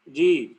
जी।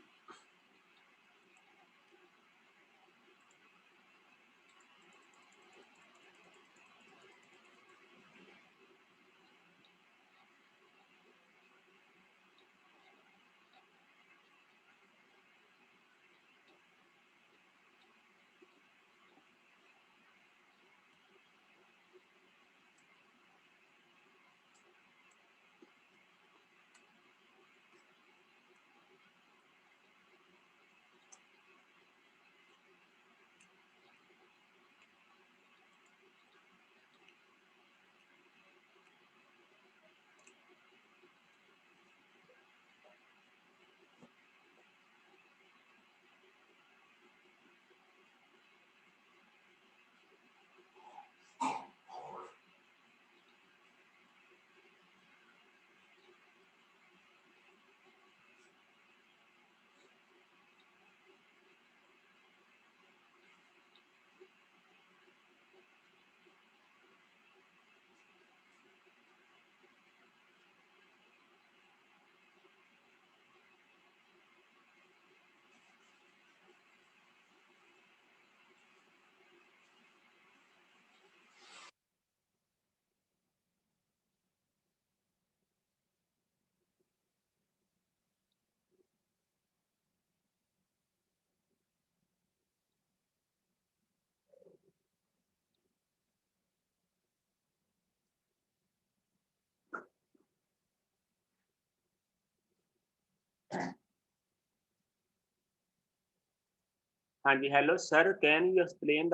हाँ जी, hello sir, can you explain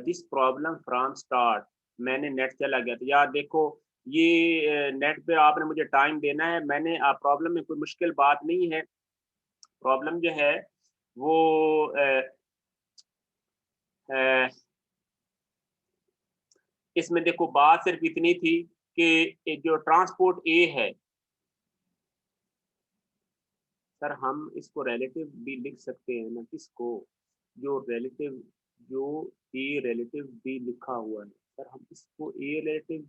this problem from start? मैंने नेट चला गया था। यार देखो, ये नेट पे आपने मुझे टाइम देना है। मैंने प्रॉब्लम में कोई मुश्किल बात नहीं है। प्रॉब्लम जो है वो अ, इसमें देखो बात सिर्फ़ इतनी थी कि ये जो ट्रांसपोर्ट ए है, सर हम इसको रिलेटिव भी लिख सकते हैं ना, किसको? जो रिलेटिव जो ए रिलेटिव बी लिखा हुआ है, सर हम इसको ए रिलेटिव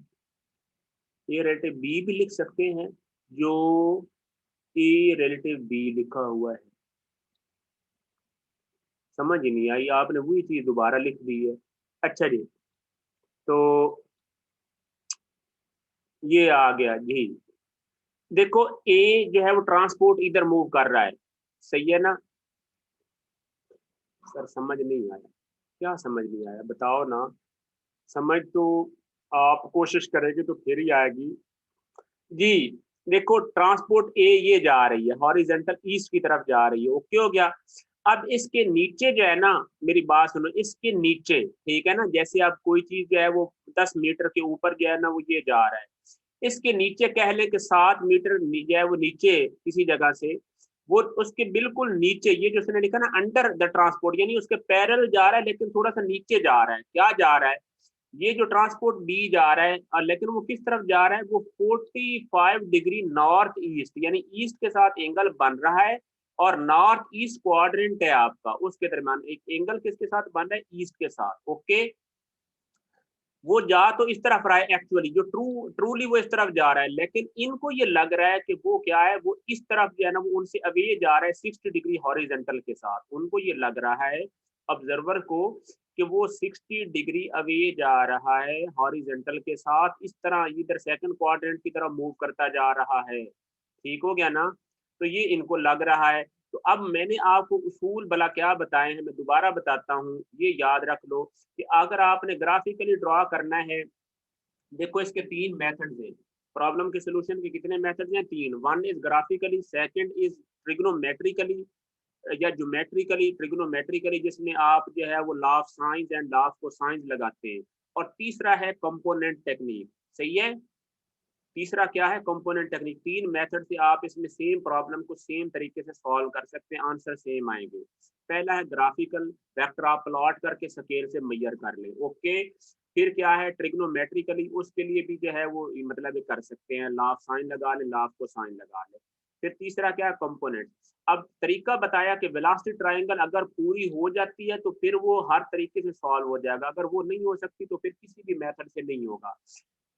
बी भी लिख सकते हैं, जो ए रिलेटिव बी लिखा हुआ है। समझ ही नहीं आई, आपने वही चीज़ दोबारा लिख दी है। अच्छा जी, तो ये आ गया जी। देखो, ए जो है वो ट्रांसपोर्ट इधर मूव कर रहा है, सही है ना? सर समझ नहीं आया, क्या समझ नहीं आया बताओ ना? समझ तो आप कोशिश करेंगे तो फिर ही आएगी। जी, देखो ट्रांसपोर्ट ए ये जा रही है, हॉरिज़ॉन्टल ईस्ट की तरफ जा रही है, ओके हो गया? अब इसके नीचे जो है ना, मेरी बात सुनो, इसके नीचे, ठीक है ना? जैसे अब कोई चीज़ जो है वो 10 मीटर के ऊपर जो है ना वो ये जा रहा है। इसके नीचे कह लें कि 7 मीटर जो है वो नीचे किसी जगह से, वो उसके बिल्कुल नीचे ये जो उसने लिखा ना अंडर द ट्रांसपोर्ट, यानी उसके पैरेलल जा रहा है लेकिन थोड़ा-सा नीचे जा रहा है। क्या जा रहा है? ये जो ट्रांसपोर्ट बी जा रहा है, लेकिन वो किस तरफ जा रहा है? वो 45 डिग्री नॉर्थ ईस्ट, यानी ईस्ट के साथ एंगल बन रहा है, और नॉर्थ ईस्ट क्वाड्रेंट है आपका, उसके दरमियान एक एंगल किसके साथ बन रहा है? ईस्ट के साथ, ओके? वो जा तो इस तरफ रहा है एक्चुअली, जो ट्रूली वो इस तरफ जा रहा है, लेकिन इनको ये लग रहा है कि वो क्या है, वो इस तरफ जो है ना वो उनसे अवे जा रहा है 60 डिग्री हॉरिजेंटल के साथ। उनको ये लग रहा है ऑब्जर्वर को कि वो 60 डिग्री अवे जा रहा है हॉरिजेंटल के साथ, इस तरह इधर सेकंड क्वाड्रेंट की तरफ मूव करता जा रहा है। ठीक हो गया ना? तो ये इनको लग रहा है। तो अब मैंने आपको उसूल भला क्या बताए हैं, मैं दोबारा बताता हूँ, ये याद रख लो कि अगर आपने ग्राफिकली ड्रॉ करना है, देखो इसके 3 मेथड्स हैं। प्रॉब्लम के सॉल्यूशन के कितने मेथड्स हैं? 3। One is graphically, second is trigonometrically या ज्योमेट्रिकली, ट्रिग्नोमेट्रिकली जिसमें आप जो है वो law of sines and law of cosines लगाते हैं, और तीसरा है कंपोनेंट टेक्निक। सही है? तीसरा क्या है? Component technique. 3 मेथड से आप इसमें सेम प्रॉब्लम को सेम तरीके से सॉल्व कर सकते हैं, आंसर सेम आएंगे। पहला है ग्राफिकल, वेक्टर आप प्लॉट करके स्केल से मेजर कर लें, ओके? फिर क्या है? ट्रिग्नोमेट्रिकली, उसके लिए भी जो है वो मतलब ये कर सकते हैं, लॉ ऑफ साइन लगा लें, लॉ ऑफ कोसाइन लगा लें। फिर तीसरा क्या है? कंपोनेंट। अब तरीका बताया कि वेलोसिटी ट्रायंगल अगर पूरी हो जाती है तो फिर वो हर तरीके से सॉल्व हो जाएगा, अगर वो नहीं हो सकती तो फिर किसी भी मेथड से नहीं होगा।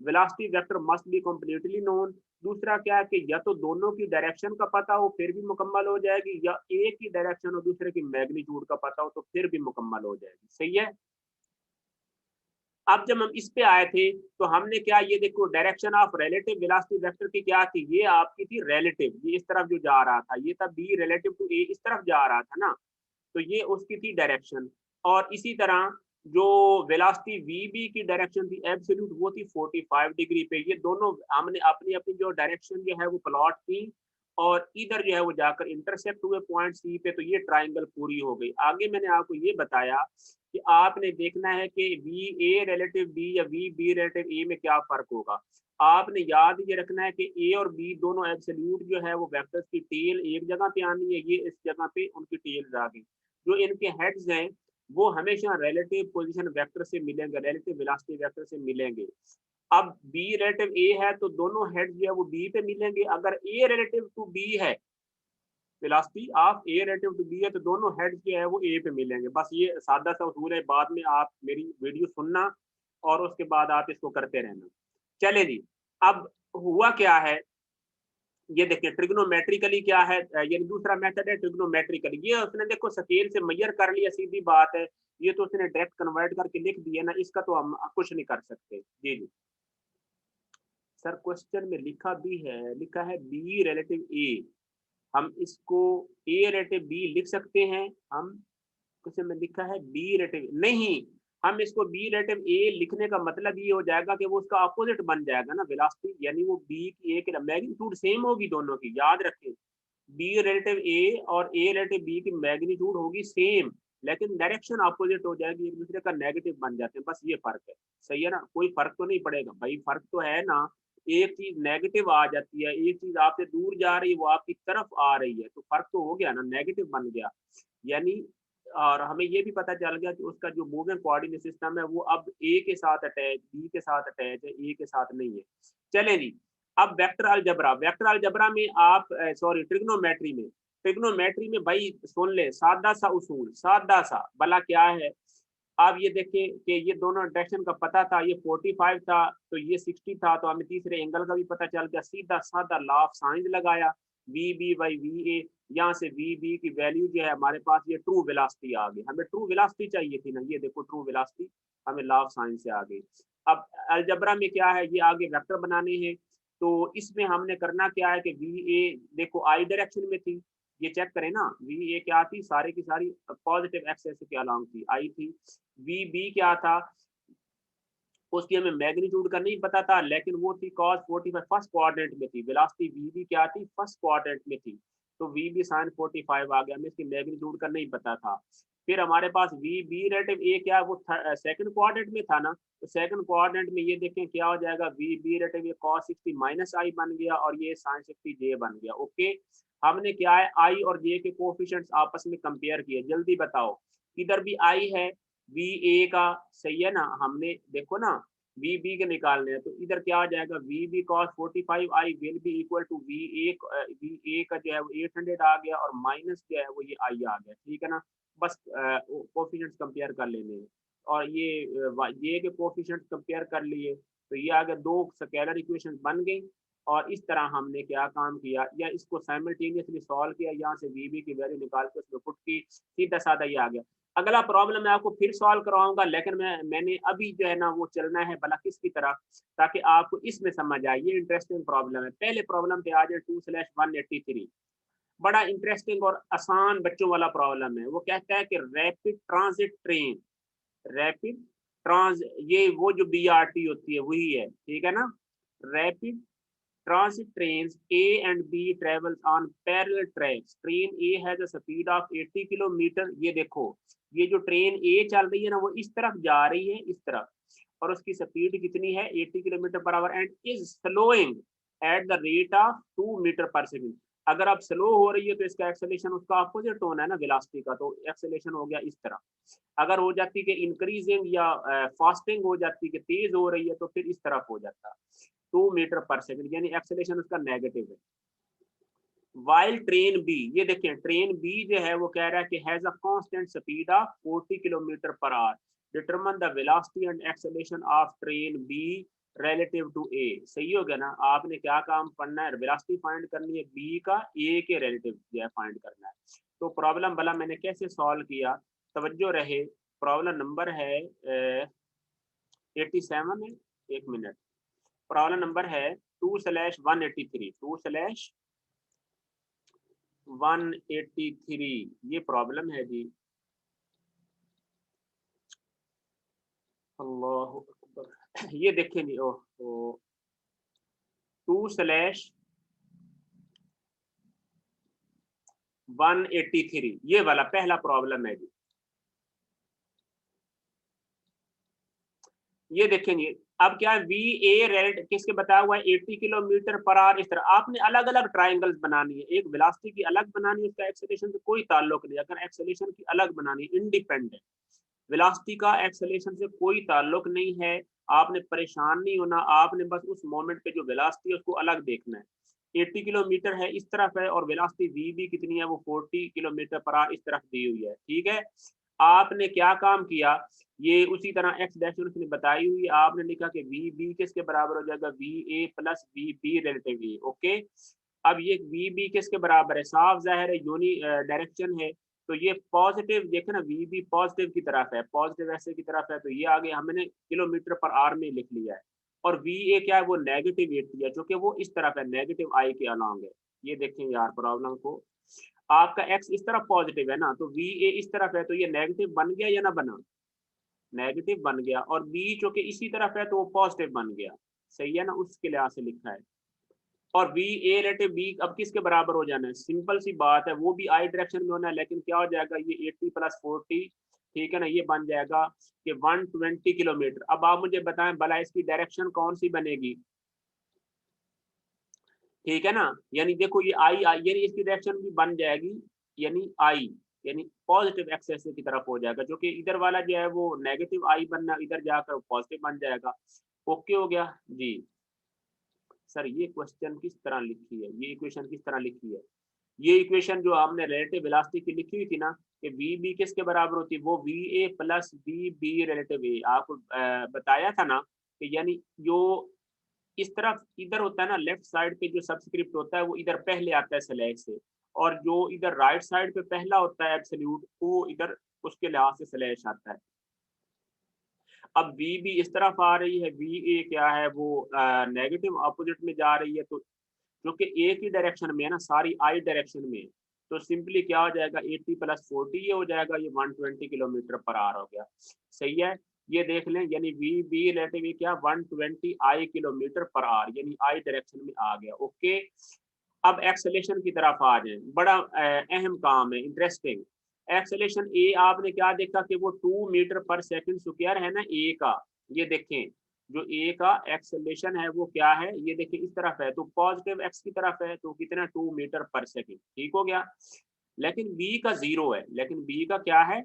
Velocity vector must be completely known. दूसरा क्या है कि या तो दोनों की डायरेक्शन का पता हो फिर भी मुकम्मल हो जाएगी, या एक की डायरेक्शन और दूसरे की मैग्नीट्यूड का पता हो तो फिर भी मुकम्मल हो जाएगी। सही है। अब जब हम इस पे आए थे तो हमने क्या, ये देखो direction of relative velocity vector की क्या थी, ये आपकी थी रिलेटिव, ये इस तरफ जो जा रहा था ये था बी रिलेटिव टू ए, इस तरफ जा रहा था ना, तो ये उसकी थी डायरेक्शन। और इसी तरह जो वेलोसिटी वी बी की डायरेक्शन थी एब्सोल्यूट, वो थी 45 डिग्री पे। ये दोनों हमने अपनी अपनी जो डायरेक्शन जो है वो प्लॉट की और इधर जो है वो जाकर इंटरसेक्ट हुए पॉइंट सी पे, तो ये ट्राइंगल पूरी हो गई। आगे मैंने आपको ये बताया कि आपने देखना है कि वी ए रिलेटिव बी या वी बी रिलेटिव ए में क्या फर्क होगा। आपने याद ये रखना है कि ए और बी दोनों एब्सोल्यूट जो है वो वेक्टर्स की टेल एक जगह पे आनी है, ये इस जगह पे उनकी टेल्स आ गई। जो इनके हेड्स हैं वो हमेशा रिलेटिव पोजीशन वेक्टर से मिलेंगे, रिलेटिव वेलोसिटी वेक्टर से मिलेंगे। अब बी रिलेटिव ए है तो दोनों हेड्स जो है वो बी पे मिलेंगे। अगर ए रिलेटिव टू बी है, velocity of A relative to B है, तो दोनों हेड्स जो है वो ए पे मिलेंगे। बस ये सादा सा उसूल है, बाद में आप मेरी वीडियो सुनना और उसके बाद आप इसको करते रहना। चले जी, अब हुआ क्या है, ये देखिए ट्रिग्नोमेट्रिकली क्या है, ये दूसरा मेथड है ट्रिग्नोमेट्रिकली। ये उसने देखो स्केल से मेजर कर लिया, सीधी बात है, ये तो उसने डायरेक्ट कन्वर्ट करके लिख दिया ना, इसका तो हम कुछ नहीं कर सकते। जी जी सर, क्वेश्चन में लिखा भी है, लिखा है बी रिलेटिव ए, हम इसको ए रिलेटिव बी लिख सकते हैं हम। क्वेश्चन में लिखा है बी रिलेटिव, नहीं, हम इसको बी रिलेटिव ए लिखने का मतलब ये हो जाएगा कि वो उसका अपोजिट बन जाएगा ना वेलोसिटी, यानी वो बी की ए की मैग्नीट्यूड सेम होगी दोनों की, याद रखें। बी रिलेटिव ए और ए रिलेटिव बी की मैग्नीट्यूड होगी सेम, लेकिन डायरेक्शन अपोजिट हो जाएगी, एक दूसरे का नेगेटिव बन जाते हैं, बस ये फर्क है। सही है ना, कोई फर्क तो नहीं पड़ेगा भाई, फर्क तो है ना। एक चीज नेगेटिव आ जाती है, एक चीज आपसे दूर जा रही है वो आपकी तरफ आ रही है, तो फर्क तो हो गया ना, नेगेटिव बन गया यानी। और हमें ये भी पता चल गया कि उसका जो मूविंग कोऑर्डिनेट सिस्टम है वो अब ए के साथ अटैच, बी के साथ अटैच है, ए के साथ नहीं है। चले जी, अब वेक्टर अलजबरा, वेक्टर अलजबरा में आप सॉरी ट्रिग्नोमेट्री में, ट्रिग्नोमेट्री में भाई सुन ले सादा सा उसूल, सादा सा भला क्या है। अब ये देखें कि ये दोनों डायरेक्शन का पता था, ये 45 था तो ये 60 था, तो हमें तीसरे एंगल का भी पता चल गया, सीधा साधा लॉ ऑफ साइंस लगाया, V B by V A, यहाँ से वी बी की वैल्यू जो है हमारे पास ये ट्रू वेलोसिटी आ गई, हमें ट्रू वेलोसिटी चाहिए थी ना, ये देखो ट्रू वेलोसिटी हमें लॉ ऑफ साइंस से आ गई। अब अलजबरा में क्या है, ये आगे वेक्टर बनाने हैं, तो इसमें हमने करना क्या है कि वी ए देखो आई डायरेक्शन में थी, ये चेक करें ना, वी ए क्या थी, सारे की सारी पॉजिटिव एक्सेस के अलोंग थी, आई थी। वी बी क्या था, उसकी हमें मैग्नीट्यूड का नहीं पता था, लेकिन वो थी cos 45 फर्स्ट क्वाड्रेंट में थी, वेलोसिटी वी बी क्या थी, फर्स्ट क्वाड्रेंट में थी, तो वी बी साइन 45 आ गया, हमें इसकी मैग्नीट्यूड का नहीं पता था। फिर हमारे पास वी बी रिलेटिव ए क्या, वो सेकंड क्वाड्रेंट में था ना, तो सेकंड क्वाड्रेंट में ये देखें क्या हो जाएगा, वी बी रिलेटिव ये cos 60 माइनस आई बन गया और ये sin 60 जे बन गया। ओके, हमने क्या है आई और जे के कोफिशिएंट्स आपस में कंपेयर किए, जल्दी बताओ, इधर भी आई है वी ए का, सही है ना, हमने देखो ना वी बी के निकालने हैं, तो इधर क्या आ जाएगा, V B cos 45 I will be equal to V A का जो है वो 800 आ गया और माइनस जो है वो ये आई आ गया, ठीक है ना। बस कोफिशिएंट्स कंपेयर कर लेने हैं, और ये के कोफिशिएंट्स कंपेयर कर लिए, तो ये आ गया, दो स्केलर इक्वेशन बन गई। और इस तरह हमने क्या काम किया, या इसको साइमल्टेनियसली सॉल्व किया, यहाँ से वी बी की वैल्यू निकाल के उसमें पुट की, सीधा साधा ये आ गया। अगला प्रॉब्लम मैं आपको फिर सॉल्व करवाऊंगा, लेकिन मैंने अभी जो है ना वो चलना है भला किसकी तरफ, ताकि आपको इसमें समझ आए, ये इंटरेस्टिंग प्रॉब्लम है। पहले प्रॉब्लम पे आ जाए 2/183, बड़ा इंटरेस्टिंग और आसान बच्चों वाला प्रॉब्लम है। वो कहता है कि rapid transit train, rapid trans, ये वो जो बीआरटी होती है वही है, ठीक है ना। Rapid transit trains A and B travels on parallel tracks. Train A has a speed of 80 kilometre. ये देखो, ये जो ट्रेन A चल रही है ना वो इस तरफ जा रही है, इस तरफ, और उसकी स्पीड कितनी है, 80 kilometre per hour, and is slowing at the rate of 2 metre per second. अगर आप स्लो हो रही है तो इसका एक्सेलेरेशन उसका अपोजिट होना है ना वेलोसिटी का, तो एक्सेलेरेशन हो गया इस तरफ। अगर हो जाती कि इंक्रीजिंग या फास्टिंग हो जाती कि तेज हो रही है तो फिर इस तरफ हो जाता 2 मीटर पर सेकंड, यानी एक्सेलेरेशन उसका नेगेटिव है। वाइल ट्रेन बी, ये देखें ट्रेन बी जो है वो कह रहा है कि has a constant speed of 40 kilometre per hour, determine the velocity and acceleration of train B relative to A. सही हो गया ना। आपने क्या काम पढ़ना है, वेलोसिटी फाइंड करनी है, बी का ए के रिलेटिव जो है फाइंड करना है। तो प्रॉब्लम भला मैंने कैसे सॉल्व किया, तवज्जो रहे। प्रॉब्लम नंबर है 87 है, एक मिनट। प्रॉब्लम नंबर है 2/183, 2/183 ये प्रॉब्लम है जी। अल्लाह अकबर। ये देखें जी, ओह 2/183 ये वाला पहला प्रॉब्लम है जी। ये देखेंगे अब क्या है, वी ए रेट किसके बताया हुआ है 80 किलोमीटर पर आवर। इस तरह आपने अलग अलग ट्राइंगल्स बनानी है, एक वेलोसिटी की अलग बनानी है, उसका एक्सेलरेशन से कोई ताल्लुक नहीं। अगर एक्सेलरेशन की अलग बनानी है इंडिपेंडेंट, वेलोसिटी का एक्सेलरेशन से कोई ताल्लुक नहीं है, आपने परेशान नहीं होना। आपने बस उस मोमेंट पे जो वेलोसिटी है उसको अलग देखना है। 80 किलोमीटर है इस तरफ है और वेलोसिटी वी भी कितनी है, वो 40 किलोमीटर पर आवर इस तरफ दी हुई है। ठीक है, आपने क्या काम किया, ये उसी तरह एक्स डैश उसने बताई हुई है, आपने लिखा कि वी बी किसके बराबर हो जाएगा, V A plus V B relative A. Okay, अब ये वी बी किसके बराबर है, साफ जाहिर है यूनी डायरेक्शन है, तो ये पॉजिटिव देखे ना, वी बी पॉजिटिव की तरफ है, पॉजिटिव ऐसे की तरफ है, तो ये आगे हमने किलोमीटर पर आवर में लिख लिया है। और वी ए क्या है, वो नेगेटिव 80 है, क्योंकि वो इस तरफ है, नेगेटिव आई के अलॉन्ग है। ये देखें यार प्रॉब्लम को, आपका एक्स इस तरफ पॉजिटिव है ना, तो वी ए इस तरफ है, तो ये नेगेटिव बन गया या ना बना, नेगेटिव बन गया। और बी चूंकि इसी तरफ है तो वो पॉजिटिव बन गया। सही है ना, उसके लिहाज से लिखा है। और वी ए रिलेटिव बी अब किसके बराबर हो जाना है, सिंपल सी बात है, वो भी आई डायरेक्शन में होना है, लेकिन क्या हो जाएगा, ये 80 प्लस 40, ठीक है ना, ये बन जाएगा कि 120 किलोमीटर। अब आप मुझे बताएं भला इसकी डायरेक्शन कौन सी बनेगी, ठीक है ना। यानी देखो ये आई यानी इसकी डायरेक्शन भी बन जाएगी, यानी आई यानी पॉजिटिव एक्सेस की तरफ हो जाएगा, जो कि इधर वाला जो है वो नेगेटिव आई बनना, इधर जाकर पॉजिटिव बन जाएगा। ओके हो गया जी। सर ये क्वेश्चन किस तरह लिखी है, ये इक्वेशन किस तरह लिखी है, ये इक्वेशन जो हमने रिलेटिव वेलोसिटी की लिखी हुई थी ना, कि वी बी किसके बराबर होती है, वो V A plus V B relative A. आपको बताया था ना कि यानी जो इस तरफ इधर होता है ना, लेफ्ट साइड पे जो सबस्क्रिप्ट होता है वो इधर पहले आता है स्लैश से, और जो इधर राइट साइड पे पहला होता है एब्सोल्यूट, वो इधर उसके लिहाज से स्लैश आता है। अब वी भी इस तरफ आ रही है, वी ए क्या है वो नेगेटिव अपोजिट में जा रही है, तो क्योंकि एक ही डायरेक्शन में है ना, सारी आई डायरेक्शन में, तो सिंपली क्या हो जाएगा 80 प्लस 40 ये हो जाएगा, ये 120 किलोमीटर पर आवर हो गया। सही है, ये देख लें, यानी वी बी रिलेटिव ये क्या 120 आई किलोमीटर पर आवर, यानी आई डायरेक्शन में आ गया। ओके, अब एक्सेलेरेशन की तरफ आ जाए, बड़ा अहम काम है, इंटरेस्टिंग। एक्सेलेरेशन ए आपने क्या देखा कि वो 2 मीटर पर सेकंड स्क्वायर है ना ए का, ये देखें जो ए का एक्सेलेरेशन है वो क्या है, ये देखिए इस तरफ है, तो पॉजिटिव एक्स की तरफ है, तो कितना 2 मीटर पर सेकंड, ठीक हो गया। लेकिन बी का जीरो है, लेकिन बी का क्या है,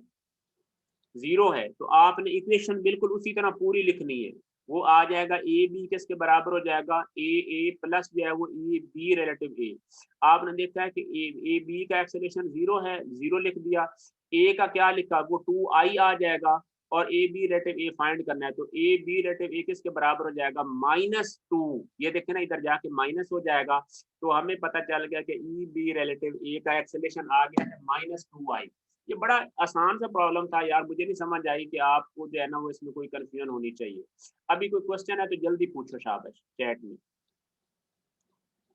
जीरो है, तो आपने इक्वेशन बिल्कुल उसी तरह पूरी लिखनी है। वो आ जाएगा ए बी किसके बराबर हो जाएगा, ए ए प्लस जो है वो ए बी रिलेटिव ए। आपने देखा है कि ए बी का एक्सेलरेशन जीरो है, जीरो लिख दिया। ए का क्या लिखा, वो 2i आ जाएगा, और A B relative A find करना है, तो ए बी रिलेटिव ए किसके बराबर हो जाएगा, -2। ये देखे ना, इधर जाके माइनस हो जाएगा, तो हमें पता चल गया कि ई बी रिलेटिव ए का एक्सेलरेशन आ गया है -2i। ये बड़ा आसान सा प्रॉब्लम था यार, मुझे नहीं समझ आई कि आपको जो है ना वो इसमें कोई कंफ्यूजन होनी चाहिए। अभी कोई क्वेश्चन है तो जल्दी पूछो, शाबाश चैट में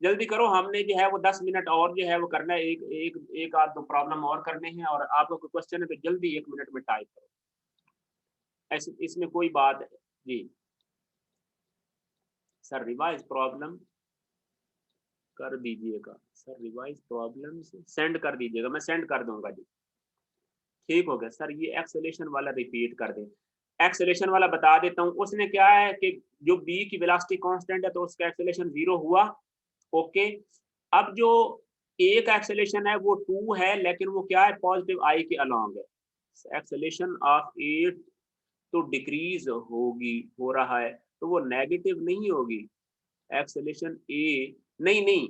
जल्दी करो। हमने जो है वो 10 मिनट और जो है वो करना है, एक आध दो प्रॉब्लम और करने हैं, और आपको कोई क्वेश्चन है तो जल्दी 1 मिनट में टाइप करो, ऐसे इसमें कोई बात है जी। सर रिवाइज प्रॉब्लम कर दीजिएगा, सर रिवाइज प्रॉब्लम सेंड कर दीजिएगा, मैं सेंड कर दूंगा जी। ठीक हो गया सर, ये एक्सेलेरेशन वाला रिपीट कर दें। एक्सेलेरेशन वाला बता देता हूँ, उसने क्या है कि जो बी की वेलोसिटी कांस्टेंट है तो उसका एक्सेलेरेशन 0 हुआ। ओके, अब जो ए का एक्सेलेरेशन है वो 2 है, लेकिन वो क्या है, पॉजिटिव आई के अलॉन्ग है। एक्सेलेरेशन ऑफ ए तो डिक्रीज होगी, हो रहा है, तो वो नेगेटिव नहीं होगी। एक्सेलेरेशन ए नहीं नहीं,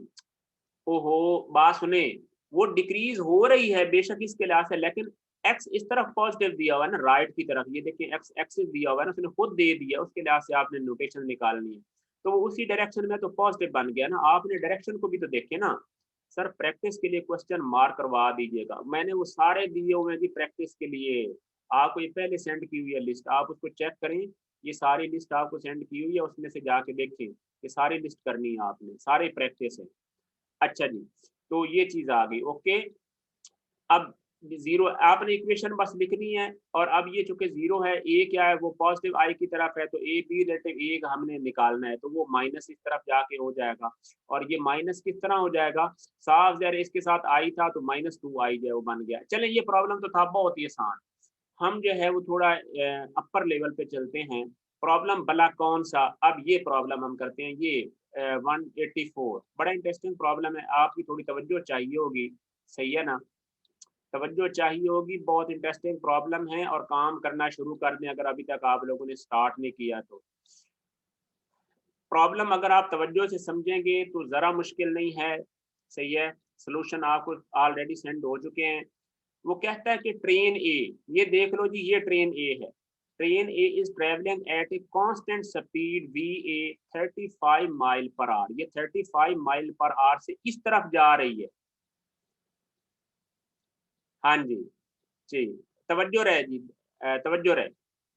ओहो बात सुने, वो डिक्रीज हो रही है बेशक इसके लिहाज से, लेकिन एक्स इस तरफ पॉजिटिव दिया हुआ है ना, राइट की तरफ, ये देखिए एक्स एक्सिस दिया हुआ है ना, उसने खुद दे दिया, उसके लिहाज से आपने नोटेशन निकालनी है, तो वो उसी डायरेक्शन में तो पॉजिटिव बन गया ना। आपने डायरेक्शन को भी तो देखे ना सर, प्रैक्टिस के लिए क्वेश्चन मार्क करवा दीजिएगा, मैंने वो सारे दिए हुए हैं जी प्रैक्टिस के लिए, आपको ये पहले सेंड की हुई है लिस्ट, आप उसको चेक करें, ये सारी लिस्ट आपको सेंड की हुई है, उसमें से जाके देखें, ये सारी लिस्ट करनी है आपने, सारे प्रैक्टिस है। अच्छा जी, तो ये चीज आ गई, ओके। अब जीरो आपने इक्वेशन बस लिखनी है, और अब ये चूंकि जीरो है, ए क्या है, वो पॉजिटिव आई की तरफ है, तो ए बी रिलेटिव ए हमने निकालना है, तो वो माइनस इस तरफ जाके हो जाएगा, और ये माइनस किस तरह हो जाएगा, साफ जरा इसके साथ आई था तो -2 आई जो है वो बन गया। चले, ये प्रॉब्लम तो था बहुत ही आसान, हम जो है वो थोड़ा अपर लेवल पे चलते हैं। प्रॉब्लम भला कौन सा, अब ये प्रॉब्लम हम करते हैं, ये 184, बड़ा इंटरेस्टिंग प्रॉब्लम है, आपकी थोड़ी तवज्जो चाहिए होगी, सही है ना, तवज्जो चाहिए होगी, बहुत इंटरेस्टिंग प्रॉब्लम है, और काम करना शुरू कर दें अगर अभी तक आप लोगों ने स्टार्ट नहीं किया तो। प्रॉब्लम अगर आप तवज्जो से समझेंगे तो ज़रा मुश्किल नहीं है, सही है, सॉल्यूशन आपको ऑलरेडी सेंड हो चुके हैं। वो कहता है कि ट्रेन ए, ये देख लो जी, ये ट्रेन ए है, train A is travelling at a constant speed V A 35 mile per our, ये 35 माइल पर आवर से इस तरफ जा रही है। हाँ जी, जी, तवज्जो रहे जी, तवज्जो रहे,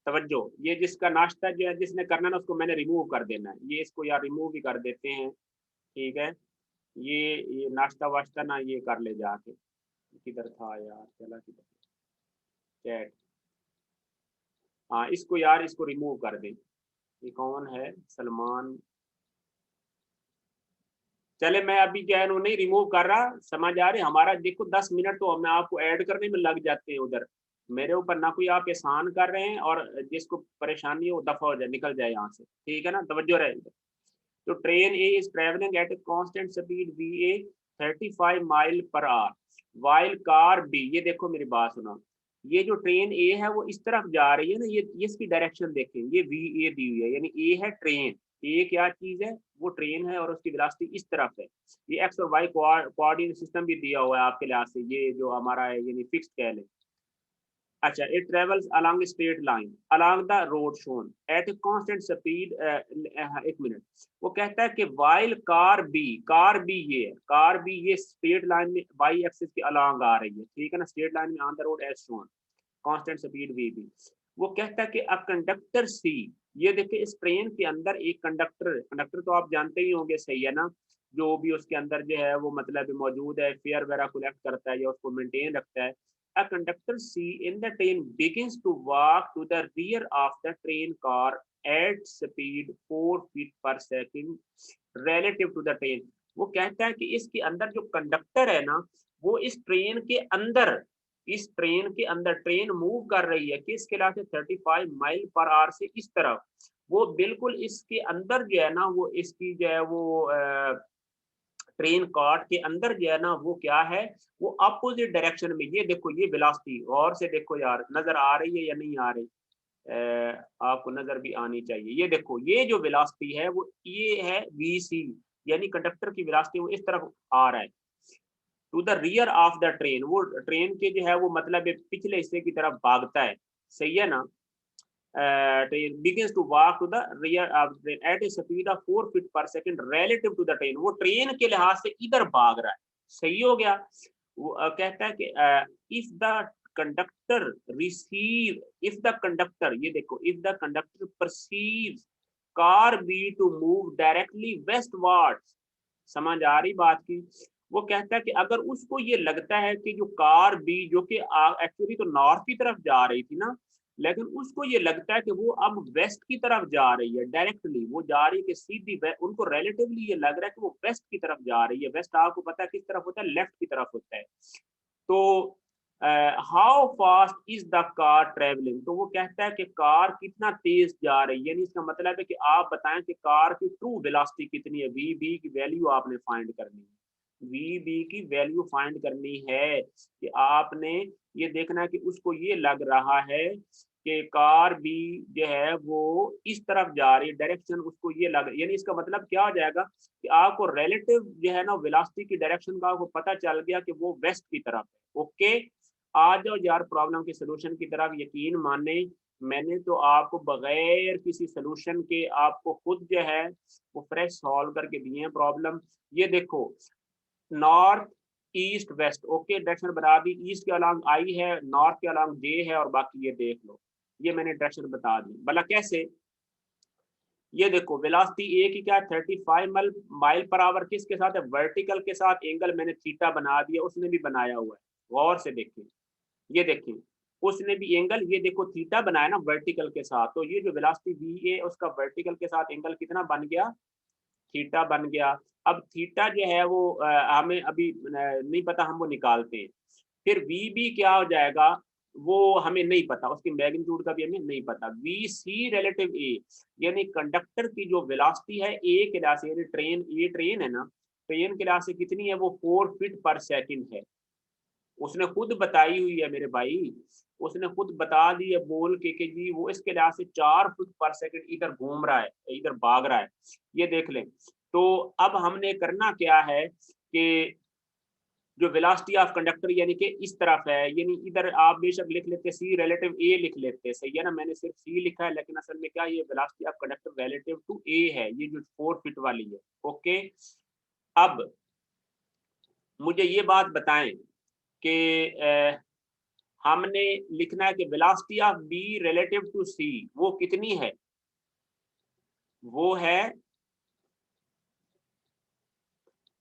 तवज्जो, ये जिसका नाश्ता जो है जिसने करना ना उसको मैंने रिमूव कर देना है, ये इसको यार रिमूव भी कर देते हैं, ठीक है, ये नाश्ता वाश्ता ना ये कर ले जाके, किधर था यार, चला किधर, चैट, हाँ इसको यार, इसको रिमूव कर दें, ये कौन है, सलमान, चले मैं अभी जो है नहीं रिमूव कर रहा, समझ आ रहे, हमारा देखो 10 मिनट तो मैं आपको ऐड करने में लग जाते हैं उधर, मेरे ऊपर ना कोई आप एहसान कर रहे हैं, और जिसको परेशानी है वो दफा हो जाए, निकल जाए यहाँ से, ठीक है ना, तवज्जो रहे। तो train A is travelling at a constant speed V A 35 mile per hour, while car B, ये देखो मेरी बात सुनो, ये जो ट्रेन ए है वो इस तरफ जा रही है ना, ये इसकी डायरेक्शन देखें, ये वी ए दी हुई है, यानी ए है ट्रेन, ए क्या चीज है, वो ट्रेन है, और उसकी वेलोसिटी इस तरफ है, ये एक्स और वाई कोऑर्डिनेट सिस्टम भी दिया हुआ है आपके लिहाज से, ये जो हमारा है यानी फिक्स्ड कह लें। अच्छा, it travels along straight line along the road shown at a constant speed, एक मिनट, वो कहता है कि वाइल कार बी ये है, कार बी ये स्ट्रेट लाइन में वाई एक्सिस के अलोंग आ रही है, ठीक है ना, स्ट्रेट लाइन में on the road as shown, constant speed V B. वो कहता है कि अ कंडक्टर सी, ये देखिए इस ट्रेन के अंदर एक कंडक्टर, कंडक्टर तो आप जानते ही होंगे, सही है ना, जो भी उसके अंदर जो है वो मतलब मौजूद है, फेयर वगैरह कलेक्ट करता है या उसको मेंटेन रखता है। A conductor C in the train begins to walk to the rear of the train car at speed 4 feet per second relative to the train। वो कहता है कि इसके अंदर जो कंडक्टर है ना, वो इस ट्रेन के अंदर, इस ट्रेन के अंदर ट्रेन मूव कर रही है किसके लाके 35 माइल पर आवर से इस तरफ, वो बिल्कुल इसके अंदर जो है ना, वो इसकी जो है वो ट्रेन कार्ट के अंदर जो है ना वो क्या है, वो अपोजिट डायरेक्शन में, ये देखो ये वेलोसिटी और से देखो यार, नजर आ रही है या नहीं आ रही, आपको नजर भी आनी चाहिए, ये देखो ये जो वेलोसिटी है वो ये है वी सी, यानी कंडक्टर की वेलोसिटी वो इस तरफ आ रहा है, to the rear of the train, वो ट्रेन के जो है वो मतलब पिछले हिस्से की तरफ भागता है, सही है ना, train begins to walk to the rear of the train at a speed of 4 feet per second relative to the train, वो ट्रेन के लिहाज से इधर भाग रहा है, सही हो गया। वो कहता है कि if the conductor if the conductor, ये देखो if the conductor perceives car B to move directly westwards, समझ आ रही बात की, वो कहता है कि अगर उसको ये लगता है कि जो कार बी जो कि एक्चुअली तो नॉर्थ की तरफ जा रही थी ना, लेकिन उसको ये लगता है कि वो अब वेस्ट की तरफ जा रही है, डायरेक्टली वो जा रही है कि सीधी, उनको रिलेटिवली ये लग रहा है कि वो वेस्ट की तरफ जा रही है, वेस्ट आपको पता है किस तरफ होता है, लेफ्ट की तरफ होता है। तो how fast is the car travelling, तो वो कहता है कि कार कितना तेज जा रही है, यानी इसका मतलब है कि आप बताएं कि कार की ट्रू वेलोसिटी कितनी है, वी बी की वैल्यू आपने फाइंड करनी है, वी बी की वैल्यू फाइंड करनी है, कि आपने ये देखना है कि उसको ये लग रहा है कि कार बी जो है वो इस तरफ जा रही है, डायरेक्शन उसको ये लग, यानी इसका मतलब क्या हो जाएगा कि आपको रिलेटिव जो है ना वेलोसिटी की डायरेक्शन का आपको पता चल गया कि वो वेस्ट की तरफ है, ओके। आ जाओ यार प्रॉब्लम के सोल्यूशन की तरफ। यकीन माने मैंने तो आपको बगैर किसी सोल्यूशन के आपको खुद जो है वो फ्रेश सॉल्व करके दिए हैं प्रॉब्लम। ये देखो north east west, okay direction बता दी, ईस्ट के अलॉन्ग आई है, नॉर्थ के अलॉन्ग जे है, और बाकी ये देख लो, ये मैंने डायरेक्शन बता दी। भला कैसे? ये देखो वेलोसिटी ए की क्या 35 माइल पर आवर किसके साथ है? वर्टिकल के साथ। एंगल मैंने थीटा बना दिया, उसने भी बनाया हुआ है, गौर से देखें। ये देखें उसने भी एंगल, ये देखो थीटा बनाया ना वर्टिकल के साथ, तो ये जो वेलोसिटी वी है उसका वर्टिकल के साथ एंगल कितना बन गया? थीटा बन गया। अब थीटा जो है वो हमें अभी नहीं पता, हम वो निकालते हैं। फिर वी बी क्या हो जाएगा वो हमें नहीं पता, उसकी मैग्नीट्यूड का भी हमें नहीं पता। वी सी रिलेटिव ए, यानी कंडक्टर की जो वेलोसिटी है ए के लिहाज से, यानी ट्रेन, ये ट्रेन है ना, ट्रेन के लिहाज से कितनी है? वो 4 फीट पर सेकंड है। उसने खुद बताई हुई है मेरे भाई, उसने खुद बता दी है बोल के कि जी वो इसके लिहाज से 4 फुट पर सेकंड इधर घूम रहा है, इधर भाग रहा है। ये देख लें। तो अब हमने करना क्या है कि जो वेलोसिटी ऑफ कंडक्टर यानी कि इस तरफ है, यानी इधर आप बेशक लिख लेते सी रिलेटिव ए लिख लेते, सही है ना, मैंने सिर्फ सी लिखा है, लेकिन असल में क्या ये velocity of conductor relative to A है, ये जो 4 फीट वाली है। ओके, अब मुझे ये बात बताएं कि हमने लिखना है कि velocity of B relative to C वो कितनी है? वो है,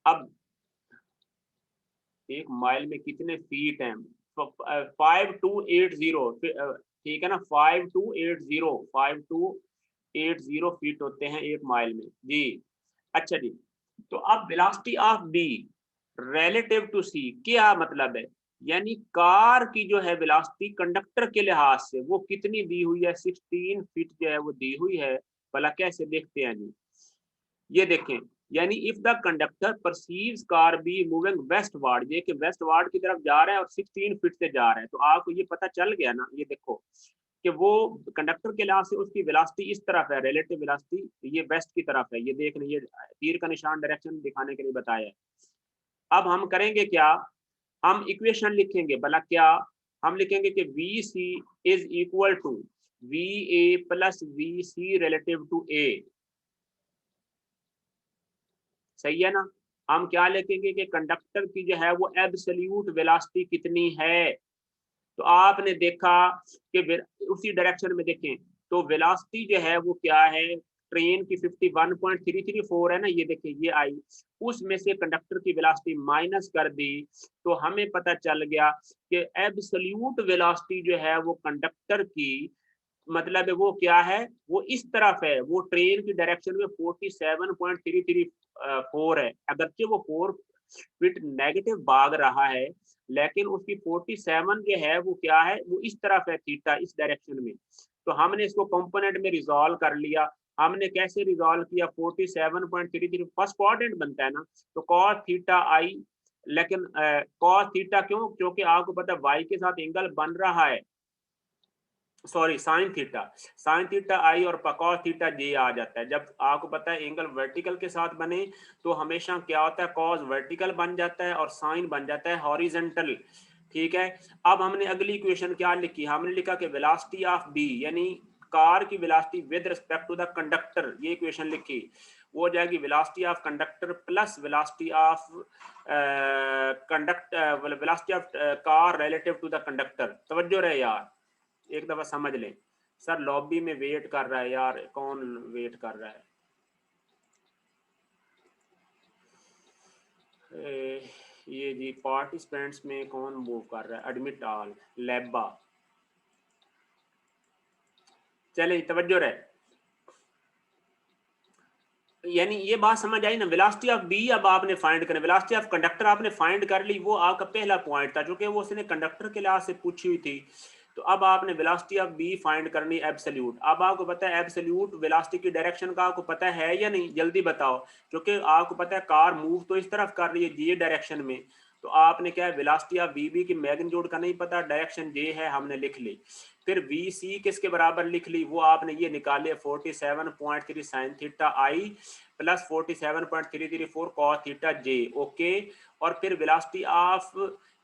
अब एक माइल में कितने फीट हैं? 5280, ठीक है ना, 5280 फीट होते हैं एक माइल में जी। अच्छा जी, तो अब velocity of B relative to C क्या मतलब है? यानी कार की जो है वेलोसिटी कंडक्टर के लिहाज से वो कितनी दी हुई है? 16 फीट जो है वो दी हुई है। भला कैसे देखते हैं जी? ये देखें, यानी if the conductor perceives car be moving westward, ये कि वेस्टवर्ड की तरफ जा रहा है और 16 फीट से जा रहा है, तो आपको ये पता चल गया ना। ये देखो कि वो कंडक्टर के लिहाज से उसकी वेलोसिटी इस तरफ है, रिलेटिव वेलोसिटी ये वेस्ट की तरफ है। ये देख रहे, ये तीर का निशान डायरेक्शन दिखाने के लिए बताया है। अब हम करेंगे क्या? हम इक्वेशन लिखेंगे। भला क्या? हम लिखेंगे कि V C is equal to V A plus V C relative to A, सही है ना। हम क्या लिखेंगे कि कंडक्टर की जो है वो एब्सोल्यूट वेलोसिटी कितनी है? तो आपने देखा कि उसी डायरेक्शन में देखें तो वेलोसिटी जो है वो क्या है? ट्रेन की 51.334 है ना, ये देखिए ये आई, उसमें से कंडक्टर की वेलोसिटी माइनस कर दी, तो हमें पता चल गया कि एब्सोल्यूट वेलोसिटी जो है वो कंडक्टर की, मतलब है वो क्या है? वो इस तरफ है, वो ट्रेन की डायरेक्शन में 47.334 है। अगरचे वो 4 फीट नेगेटिव भाग रहा है, लेकिन उसकी 47 जो है वो क्या है? वो इस तरफ है, थीटा, इस डायरेक्शन में। तो हमने इसको कंपोनेंट में रिजॉल्व कर लिया। हमने कैसे रिजॉल्व किया? 47.33 फर्स्ट क्वाड्रेंट बनता है ना, तो कॉस थीटा आई, लेकिन कॉस थीटा क्यों? क्योंकि आपको पता है वाई के साथ एंगल बन रहा है, सॉरी साइन थीटा आई और कॉस थीटा जे आ जाता है। जब आपको पता है एंगल वर्टिकल के साथ बने तो हमेशा क्या होता है? कॉस वर्टिकल बन जाता है और साइन बन जाता है हॉरिजेंटल, ठीक है। अब हमने अगली इक्वेशन क्या लिखी? हमने लिखा कि वेलोसिटी ऑफ बी यानी कार की velocity with respect to the conductor, ये इक्वेशन लिखी, वो हो जाएगी velocity of conductor plus velocity of velocity of car relative to the conductor. तवज्जो रहे यार, एक दफा समझ लें। सर लॉबी में वेट कर रहा है यार, कौन वेट कर रहा है? ये जी पार्टिसिपेंट्स में कौन मूव कर रहा है? एडमिट ऑल, लेबा। चले तवज्जो रहे, यानी ये बात समझ आई ना। वेलोसिटी ऑफ बी अब आपने फाइंड करना, वेलोसिटी ऑफ कंडक्टर आपने फाइंड कर ली, वो आपका पहला पॉइंट था, क्योंकि वो उसने कंडक्टर के लिहाज से पूछी हुई थी। तो अब आपने वेलोसिटी ऑफ बी फाइंड करनी एब्सोल्यूट। अब आपको पता है एब्सोल्यूट वेलोसिटी की डायरेक्शन का आपको पता है या नहीं? जल्दी बताओ, क्योंकि आपको पता है कार मूव तो इस तरफ कर रही है ये डायरेक्शन में, तो आपने क्या है वेलोसिटी ऑफ वी बी की मैग्नीट्यूड का नहीं पता, डायरेक्शन जे है, हमने लिख ली। फिर वी सी किसके बराबर लिख ली? वो आपने ये निकाले 47.3 sine theta I plus 47.334 cos theta J, okay. और फिर velocity of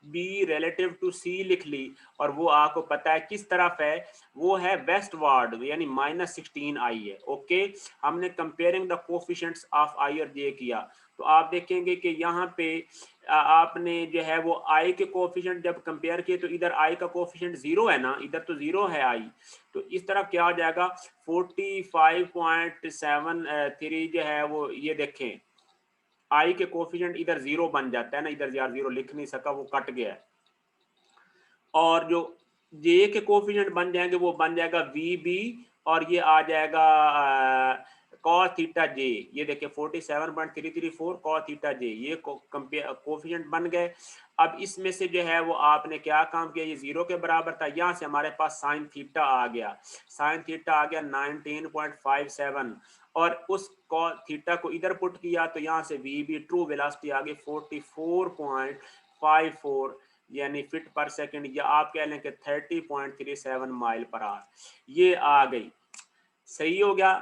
B relative to C लिख ली, और वो आपको पता है किस तरफ है, वो है वेस्ट वार्ड, यानी -16i है। ओके, हमने कंपेयरिंग द कोफिशिएंट्स ऑफ आई और जे किया, तो आप देखेंगे कि यहाँ पे आपने जो है वो आई के कोफिशिएंट जब कंपेयर किए तो इधर आई का कोफिशिएंट 0 है ना, इधर तो 0 है आई, तो इस तरफ क्या हो जाएगा 45.73 जो है वो, ये देखें आई के कोफिशिएंट इधर 0 बन जाता है ना, इधर यार 0 लिख नहीं सका, वो कट गया है, और जो जे के कोफिशिएंट बन जाएंगे वो बन जाएगा वी बी, और ये आ जाएगा कॉस थीटा जे, ये देखिए 47.334 कॉस थीटा जे, ये कोफिशिएंट बन गए। अब इसमें से जो है वो आपने क्या काम किया, ये 0 के बराबर था, यहाँ से हमारे पास साइन थीटा आ गया, साइन थीटा आ गया 19.57, और उस कॉस थीटा को इधर पुट किया तो यहाँ से वी बी ट्रू वेलोसिटी आ गई 44.54 यानी फीट पर सेकंड, या आप कह लें कि 30.37 माइल पर आवर, ये आ गई। सही हो गया।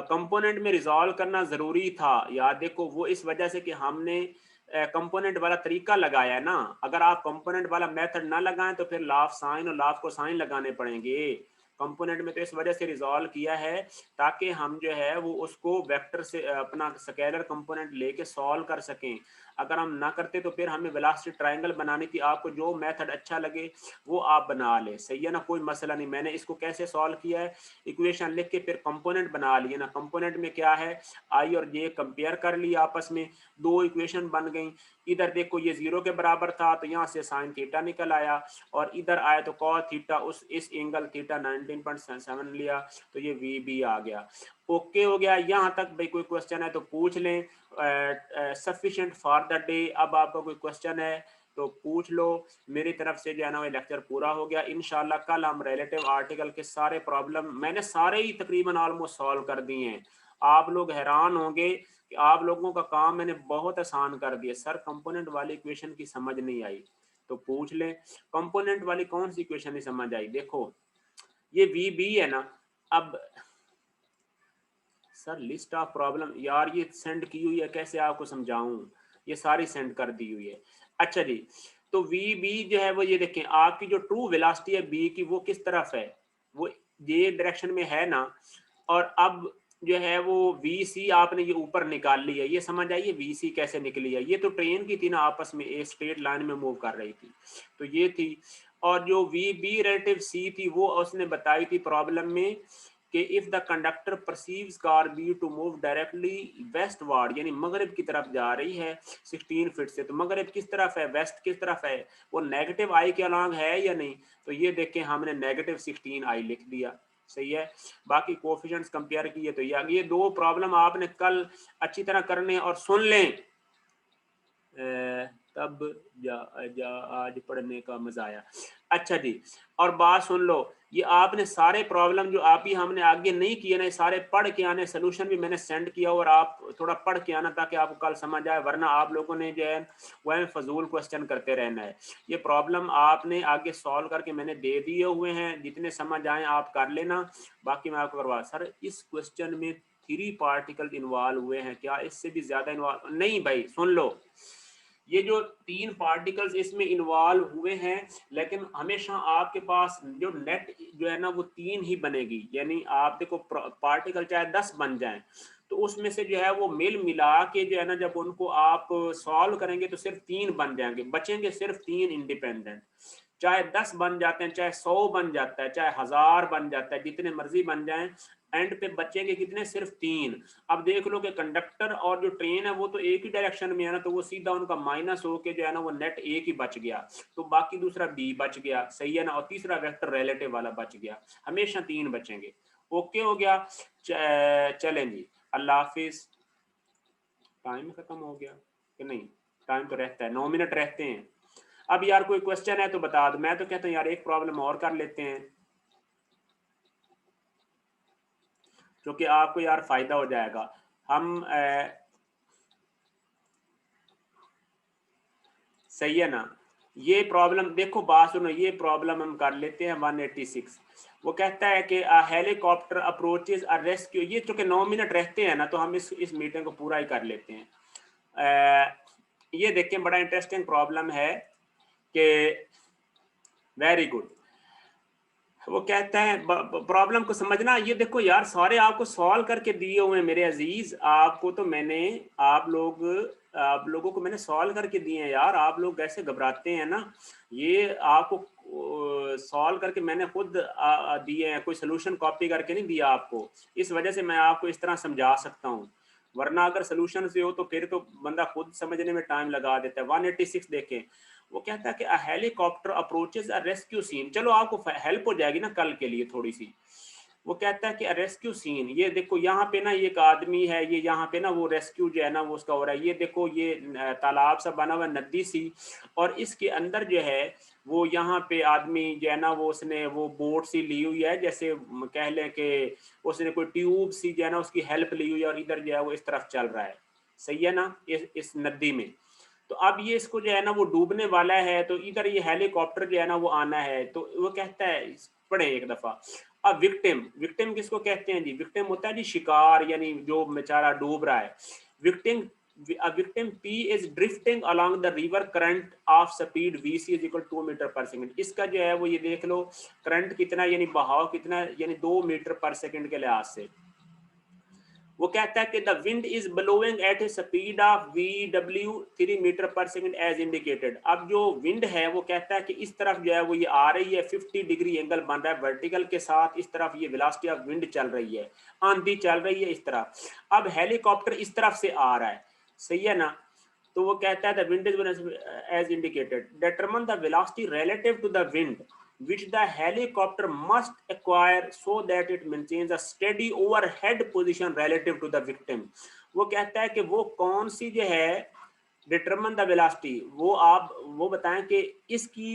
कंपोनेंट में रिजॉल्व करना जरूरी था यार, देखो वो इस वजह से कि हमने कंपोनेंट वाला तरीका लगाया है ना, अगर आप कंपोनेंट वाला मेथड ना लगाएं तो फिर लाफ साइन और लाफ को साइन लगाने पड़ेंगे। कंपोनेंट में तो इस वजह से रिजॉल्व किया है ताकि हम जो है वो उसको वेक्टर से अपना स्केलर कंपोनेंट लेके सॉल्व कर सकें। अगर हम ना करते तो फिर हमें वेलोसिटी ट्रायंगल बनानी थी, आपको जो मेथड अच्छा लगे वो आप बना ले, सही है ना, कोई मसला नहीं। मैंने इसको कैसे सॉल्व किया है, इक्वेशन लिख के फिर कंपोनेंट बना लिए ना, कंपोनेंट में क्या है आई और जे कंपेयर कर ली आपस में, दो इक्वेशन बन गई। इधर देखो ये 0 के बराबर था तो यहाँ से साइन थीटा निकल आया, और इधर आया तो कॉस थीटा उस इस एंगल थीटा 19.7 लिया, तो ये वी बी आ गया। ओके हो गया यहाँ तक। भाई कोई क्वेश्चन है तो पूछ लें, सफिशिएंट फॉर द डे। अब आपका कोई क्वेश्चन है तो पूछ लो, मेरी तरफ से जो है ना वो लेक्चर पूरा हो गया। इंशाल्लाह कल हम रिलेटिव आर्टिकल के सारे प्रॉब्लम, मैंने सारे ही तकरीबन ऑलमोस्ट सॉल्व कर दिए हैं। आप लोग हैरान होंगे कि आप लोगों का काम मैंने बहुत आसान कर दिया। सर कंपोनेंट वाली इक्वेशन की समझ नहीं आई तो पूछ लें, कंपोनेंट वाली कौन सी इक्वेशन नहीं समझ आई। देखो ये वी बी है ना, अब सर लिस्ट ऑफ प्रॉब्लम यार ये सेंड की हुई है, कैसे आपको समझाऊं, ये सारी सेंड कर दी हुई है। अच्छा जी, तो वी बी जो है वो ये देखें, आपकी जो ट्रू वेलोसिटी है बी की वो किस तरफ है, वो ये डायरेक्शन में है ना, और अब जो है वो वी सी आपने ये ऊपर निकाल ली है, ये समझ आइए वी सी कैसे निकली है। ये तो ट्रेन की थी ना, आपस में एक स्ट्रेट लाइन में मूव कर रही थी, तो ये थी। और जो वी बी रिलेटिव सी थी वो उसने बताई थी प्रॉब्लम में कि if the conductor perceives car B to move directly westward, यानी मगरिब की तरफ जा रही है 16 फीट से, तो मगरिब किस तरफ है, वेस्ट किस तरफ है, वो नेगेटिव आई के अलॉन्ग है या नहीं, तो ये देखें हमने नेगेटिव 16 आई लिख दिया, सही है। बाकी कोफिशिएंट्स कंपेयर किए तो ये दो प्रॉब्लम आपने कल अच्छी तरह करने और सुन लें, तब आज पढ़ने का मजा आया। अच्छा जी, और बात सुन लो, ये आपने सारे प्रॉब्लम जो आप ही हमने आगे नहीं किए ना, सारे पढ़ के आने, सोल्यूशन भी मैंने सेंड किया, और आप थोड़ा पढ़ के आना ताकि आपको कल समझ आए, वरना आप लोगों ने जो है वह फजूल क्वेश्चन करते रहना है। ये प्रॉब्लम आपने आगे सॉल्व करके मैंने दे दिए हुए हैं, जितने समझ आए आप कर लेना, बाकी मैं आपको करवा। सर इस क्वेश्चन में 3 पार्टिकल इन्वॉल्व हुए हैं क्या, इससे भी ज्यादा इन्वॉल्व नहीं? भाई सुन लो, ये जो 3 पार्टिकल्स इसमें इन्वॉल्व हुए हैं, लेकिन हमेशा आपके पास जो नेट जो है ना वो 3 ही बनेगी, यानी आप देखो पार्टिकल चाहे 10 बन जाएं तो उसमें से जो है वो मिल मिला के जो है ना जब उनको आप सॉल्व करेंगे तो सिर्फ 3 बन जाएंगे, बचेंगे सिर्फ 3 इंडिपेंडेंट। चाहे 10 बन जाते हैं, चाहे 100 बन जाता है, चाहे 1000 बन जाता है, जितने मर्जी बन जाएं, एंड पे बचेंगे कितने, सिर्फ 3। अब देख लो कि कंडक्टर और जो ट्रेन है वो तो एक ही डायरेक्शन में है ना, तो वो सीधा उनका माइनस होके जो है ना वो नेट एक ही बच गया, तो बाकी दूसरा बी बच गया, सही है ना, और तीसरा वेक्टर रिलेटिव वाला बच गया, हमेशा 3 बचेंगे। ओके हो गया। चलें जी, अल्लाह हाफिज। टाइम खत्म हो गया कि नहीं? टाइम तो रहता है, 9 मिनट रहते हैं। अब यार कोई क्वेश्चन है तो बता दो, मैं तो कहता हूँ यार एक प्रॉब्लम और कर लेते हैं क्योंकि आपको यार फायदा हो जाएगा। हम सही है ना, ये प्रॉब्लम देखो, बात सुनो, ये प्रॉब्लम हम कर लेते हैं 186। वो कहता है कि हेलीकॉप्टर अप्रोचेज अ रेस्क्यू, ये चूंकि 9 मिनट रहते हैं ना तो हम इस मीटिंग को पूरा ही कर लेते हैं। ये देखें बड़ा इंटरेस्टिंग प्रॉब्लम है कि वेरी गुड, वो कहता है प्रॉब्लम को समझना। ये देखो यार, सारे आपको सॉल्व करके दिए हुए हैं मेरे अजीज, आपको तो मैंने आप लोगों को मैंने सॉल्व करके दिए हैं यार, आप लोग कैसे घबराते हैं ना। ये आपको सॉल्व करके मैंने खुद दिए हैं, कोई सोल्यूशन कॉपी करके नहीं दिया आपको। इस वजह से मैं आपको इस तरह समझा सकता हूँ, वरना अगर सोल्यूशन से हो तो फिर तो बंदा खुद समझने में टाइम लगा देता है। 186 देखें, वो कहता है कि a helicopter approaches a rescue scene. चलो आपको हेल्प हो जाएगी ना कल के लिए थोड़ी सी। वो कहता है कि रेस्क्यू सीन, ये देखो यहाँ पे ना एक आदमी है, ये यहाँ पे ना वो रेस्क्यू जो है ना वो उसका हो रहा है। ये देखो ये तालाब सा बना हुआ नदी सी, और इसके अंदर जो है वो यहाँ पे आदमी जो है ना वो उसने वो बोट सी ली हुई है, जैसे कह लें कि उसने कोई ट्यूब सी जो है ना उसकी हेल्प ली हुई है, और इधर जो है वो इस तरफ चल रहा है। सही है ना, इस नदी में। तो अब ये इसको जो है ना वो डूबने वाला है, तो इधर ये हेलीकॉप्टर जो है ना वो आना है। तो वो कहता है, पढ़े एक दफा। अब विक्टिम, विक्टिम किसको कहते हैं जी? विक्टिम होता है जी शिकार, यानी जो बेचारा डूब रहा है। Victim, a victim P is drifting along the river current of speed VC is equal to 2 metre per second. इसका जो है वो ये देख लो करंट कितना, यानी बहाव कितना, यानी 2 मीटर पर सेकंड के लिहाज से। वो कहता है कि the wind is blowing at a speed of VW 3 metre per second as indicated. अब जो विंड है वो कहता है कि इस तरफ जो है वो ये आ रही है, 50 डिग्री एंगल बन रहा है वर्टिकल के साथ, इस तरफ ये वेलोसिटी ऑफ विंड चल रही है, आंधी चल रही है इस तरफ। अब हेलीकॉप्टर इस तरफ से आ रहा है, सही है ना। तो वो कहता है the wind is as indicated, determine the velocity relative to the wind which the helicopter must acquire so that it maintains a steady overhead position relative to the victim। वो कहता है कि वो कौन सी जो है डिटरमिन द वेलोसिटी, वो आप वो बताएं कि इसकी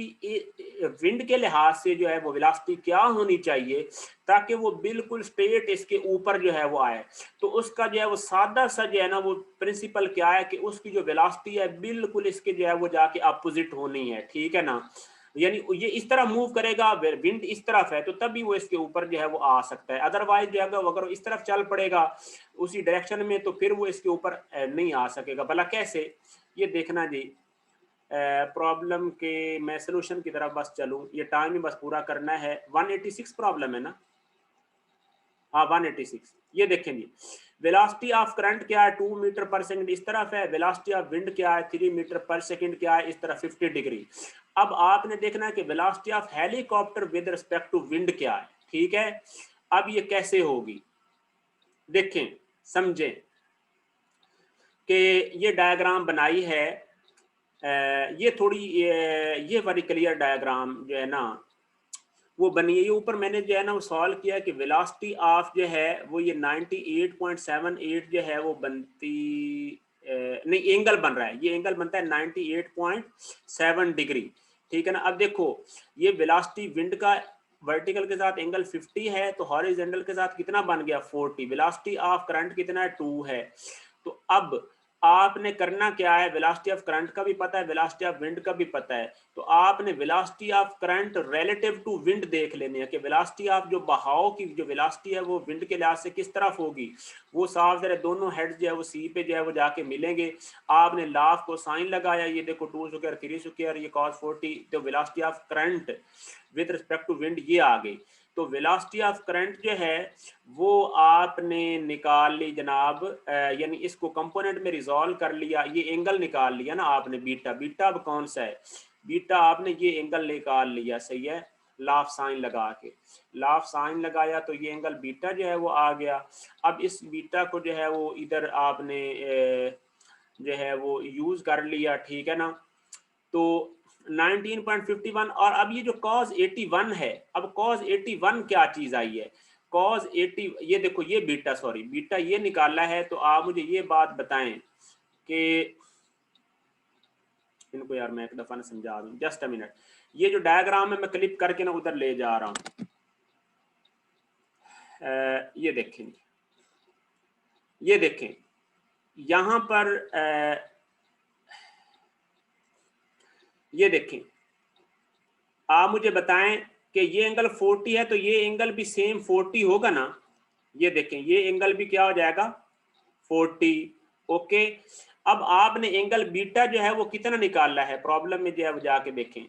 विंड के लिहाज से जो है वो वेलोसिटी क्या होनी चाहिए ताकि वो बिल्कुल स्ट्रेट इसके ऊपर जो है वो आए। तो उसका जो है वो सादा सा जो है ना वो प्रिंसिपल क्या है कि उसकी जो वेलोसिटी है बिल्कुल इसके जो है वो जाके अपोजिट होनी है, ठीक है ना। यानी ये इस तरह मूव करेगा, विंड इस तरफ है तो तभी वो इसके ऊपर जो है वो आ सकता है, अदरवाइज जो है अगर इस तरफ चल पड़ेगा उसी डायरेक्शन में तो फिर वो इसके ऊपर नहीं आ सकेगा। भला कैसे, ये देखना जी। प्रॉब्लम के मैं सोल्यूशन की तरफ बस चलूं, ये टाइम ही बस पूरा करना है। 186 प्रॉब्लम है ना, हाँ 186। ये देखें जी, वेलोसिटी ऑफ करंट क्या है 2 मीटर पर सेकंड इस तरफ है, वेलोसिटी ऑफ विंड क्या है 3 मीटर पर सेकंड क्या है इस तरफ 50 डिग्री। अब आपने देखना है कि velocity of helicopter with respect to wind क्या है, ठीक है। अब ये कैसे होगी देखें, समझें कि ये डायग्राम बनाई है, ये थोड़ी ये बड़ी क्लियर डायग्राम जो है ना वो बनी है। ये ऊपर मैंने जो है ना वो सॉल्व किया कि वेलोसिटी ऑफ जो है वो ये 98.78 जो है वो बनती नहीं एंगल बन रहा है, ये एंगल बनता है 98.7 डिग्री, ठीक है ना। अब देखो ये वेलोसिटी विंड का वर्टिकल के साथ एंगल 50 है, तो हॉरिजॉन्टल के साथ कितना बन गया 40। वेलोसिटी ऑफ करंट कितना है 2 है। तो अब आपने करना क्या है, वेलोसिटी ऑफ करंट का भी पता है, वेलोसिटी ऑफ विंड का भी पता है, तो आपने velocity of current relative to wind देख लेनी है कि वेलोसिटी ऑफ जो बहाव की जो वेलोसिटी है वो विंड के लिहाज से किस तरफ होगी। वो साफ जरा दोनों हेड जो है वो सी पे जो है वो जाके मिलेंगे। आपने लाफ को साइन लगाया, ये देखो 2 स्क्वायर 3 स्क्वायर ये cos 40, तो velocity of current with respect to wind ये आ गई। तो वेलोसिटी ऑफ करंट जो है वो आपने निकाल ली जनाब, यानी इसको कंपोनेंट में रिजॉल्व कर लिया, ये एंगल निकाल लिया ना आपने बीटा। बीटा अब कौन सा है, बीटा आपने ये एंगल निकाल लिया, सही है, लाफ साइन लगा के। लाफ साइन लगाया तो ये एंगल बीटा जो है वो आ गया। अब इस बीटा को जो है वो इधर आपने जो है वो यूज कर लिया, ठीक है ना। तो 19.51, और अब ये जो cos 81 है, अब cos 81 क्या चीज आई है, cos 80 ये देखो ये बीटा, सॉरी बीटा ये निकाला है। तो आप मुझे ये बात बताएं कि इनको यार मैं एक दफा ना समझा दूं, जस्ट अ मिनट। ये जो डायग्राम है मैं क्लिप करके ना उधर ले जा रहा हूं, ये देखें, ये देखें यहां पर ये देखें, आप मुझे बताएं कि ये एंगल 40 है तो ये एंगल भी सेम 40 होगा ना। ये देखें ये एंगल भी क्या हो जाएगा 40, ओके। अब आपने एंगल बीटा जो है वो कितना निकालना है, प्रॉब्लम में जो है वो जाके देखें,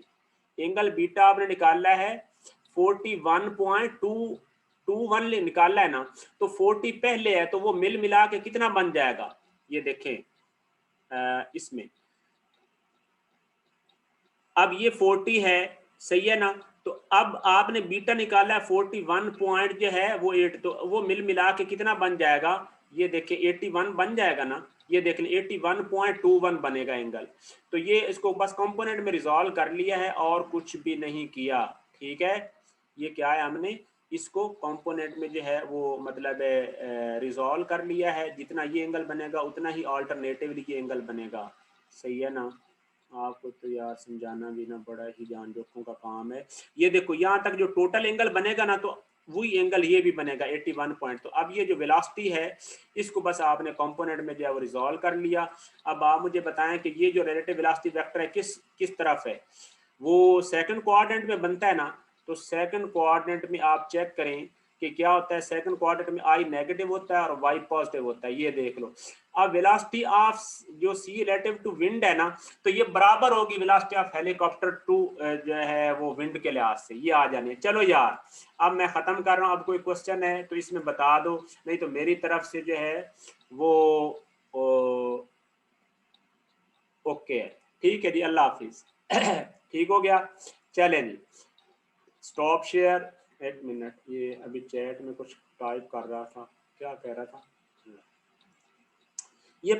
एंगल बीटा आपने निकालना है 41.221 निकालना है ना, तो 40 पहले है तो वो मिल मिला के कितना बन जाएगा, ये देखें इसमें अब ये 40 है, सही है ना, तो अब आपने बीटा निकाला है 41 पॉइंट जो है वो 8, तो वो मिल मिला के कितना बन जाएगा, ये देखिए 81 बन जाएगा ना, ये देख लें 81.21 बनेगा एंगल। तो ये इसको बस कंपोनेंट में रिजॉल्व कर लिया है और कुछ भी नहीं किया, ठीक है। ये क्या है, हमने इसको कंपोनेंट में जो है वो मतलब रिजॉल्व कर लिया है, जितना ये एंगल बनेगा उतना ही ऑल्टरनेटिवली ये एंगल बनेगा, सही है ना। आपको तो यार समझाना भी ना बड़ा ही जान जोखों का काम है। ये देखो यहाँ तक जो टोटल एंगल बनेगा ना, तो वही एंगल ये भी बनेगा 81 पॉइंट। तो अब ये जो वेलोसिटी है इसको बस आपने कंपोनेंट में जो है वो रिजॉल्व कर लिया। अब आप मुझे बताएं कि ये जो रिलेटिव वेलोसिटी वेक्टर है किस तरफ है, वो सेकंड क्वाड्रेंट में बनता है ना, तो सेकंड क्वाड्रेंट में आप चेक करें कि क्या होता है, सेकंड क्वाड्रेंट में आई नेगेटिव होता है और वाई पॉजिटिव होता है, ये देख लो। अब वेलोसिटी ऑफ जो सी रिलेटिव टू विंड है ना, तो ये बराबर होगी वेलोसिटी ऑफ हेलीकॉप्टर टू जो है वो विंड के लिहाज से, ये आ जाने। चलो यार अब मैं खत्म कर रहा हूँ, अब कोई क्वेश्चन है तो इसमें बता दो, नहीं तो मेरी तरफ से जो है वो ओके है, ठीक है जी, अल्लाह हाफिज। ठीक हो गया, चलें जी, स्टॉप शेयर। एक मिनट, ये अभी चैट में कुछ टाइप कर रहा था, क्या कह रहा था ये